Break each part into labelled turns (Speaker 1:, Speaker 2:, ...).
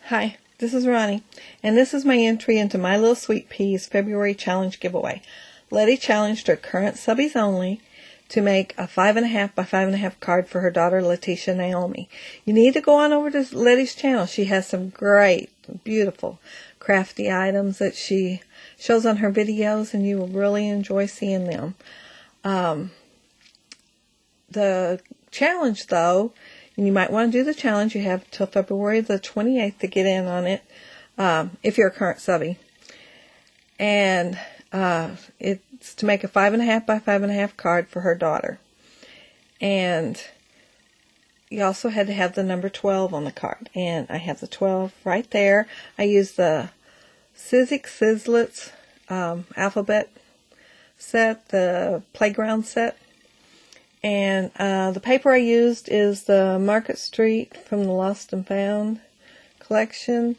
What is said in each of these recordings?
Speaker 1: Hi, this is Ronnie, and this is my entry into Mylittlesweetpeaz February Challenge giveaway. Letty challenged her current subbies only to make a 5.5 by 5.5 card for her daughter Letitia Naomi. You need to go on over to Letty's channel. She has some great, beautiful, crafty items that she shows on her videos, and you will really enjoy seeing them. The challenge, though, and you might want to do the challenge. You have till February the 28th to get in on it, if you're a current subby. And it's to make a 5.5 by 5.5 card for her daughter. And you also had to have the number 12 on the card. And I have the 12 right there. I used the Sizzlets alphabet set, the playground set. And the paper I used is the Market Street from the Lost and Found collection,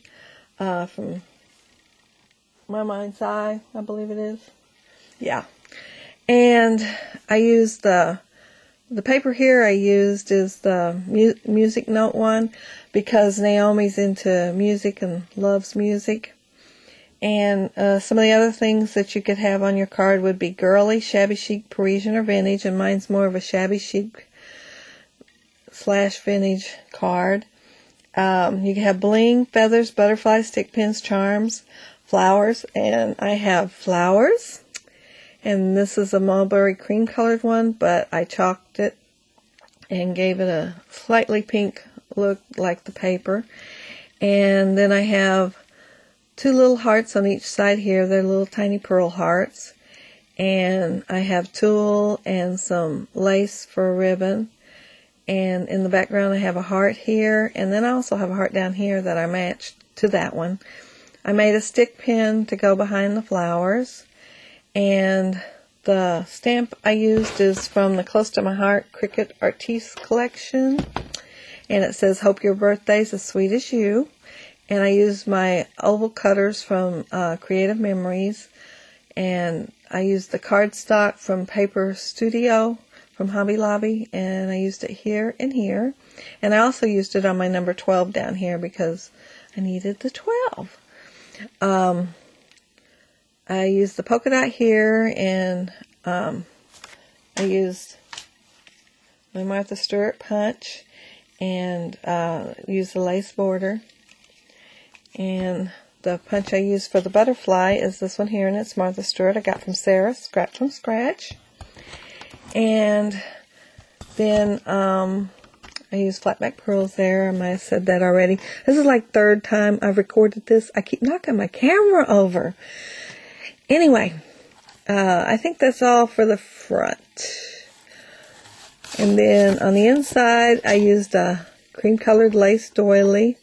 Speaker 1: from My Mind's Eye, I believe it is. Yeah. And I used the paper here I used is the music note one, because Naomi's into music and loves music. And some of the other things that you could have on your card would be girly, shabby chic, Parisian, or vintage. And mine's more of a shabby chic / vintage card. You can have bling, feathers, butterflies, stick pins, charms, flowers. And I have flowers. And this is a mulberry cream colored one, but I chalked it and gave it a slightly pink look like the paper. And then I have 2 little hearts on each side here. They're little tiny pearl hearts. And I have tulle and some lace for a ribbon. And in the background I have a heart here. And then I also have a heart down here that I matched to that one. I made a stick pin to go behind the flowers. And the stamp I used is from the Close to My Heart Cricket Artiste collection. And it says, "Hope your birthday's as sweet as you." And I used my oval cutters from Creative Memories. And I used the cardstock from Paper Studio from Hobby Lobby. And I used it here and here. And I also used it on my number 12 down here because I needed the 12. I used the polka dot here. And I used my Martha Stewart punch. And used the lace border. And the punch I used for the butterfly is this one here, and it's Martha Stewart. I got from Sarah, Scratch from Scratch. And then I used flatback pearls there. I might have said that already. This is like 3rd time I've recorded this. I keep knocking my camera over. Anyway, I think that's all for the front. And then on the inside, I used a cream-colored lace doily.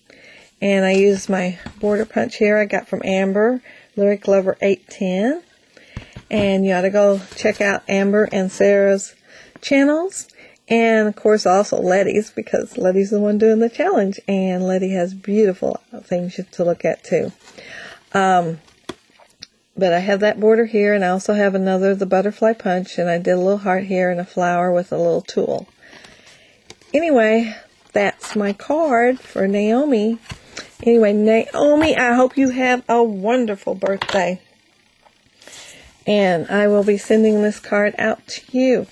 Speaker 1: And I used my border punch here I got from Amber, Lyric Lover 810. And you ought to go check out Amber and Sarah's channels. And, of course, also Letty's, because Letty's the one doing the challenge. And Letty has beautiful things to look at, too. But I have that border here, and I also have another, the butterfly punch. And I did a little heart here and a flower with a little tulle. Anyway, that's my card for Naomi. Anyway, Naomi, I hope you have a wonderful birthday. And I will be sending this card out to you.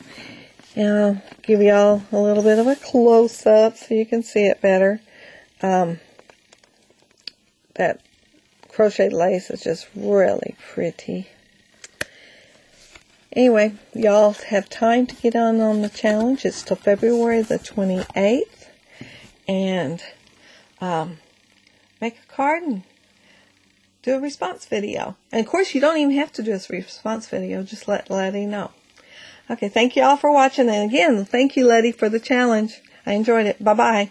Speaker 1: And I'll give y'all a little bit of a close-up so you can see it better. That crocheted lace is just really pretty. Anyway, y'all have time to get on the challenge. It's till February the 28th. And make a card and do a response video. And, of course, you don't even have to do a response video. Just let Letty know. Okay, thank you all for watching. And, again, thank you, Letty, for the challenge. I enjoyed it. Bye-bye.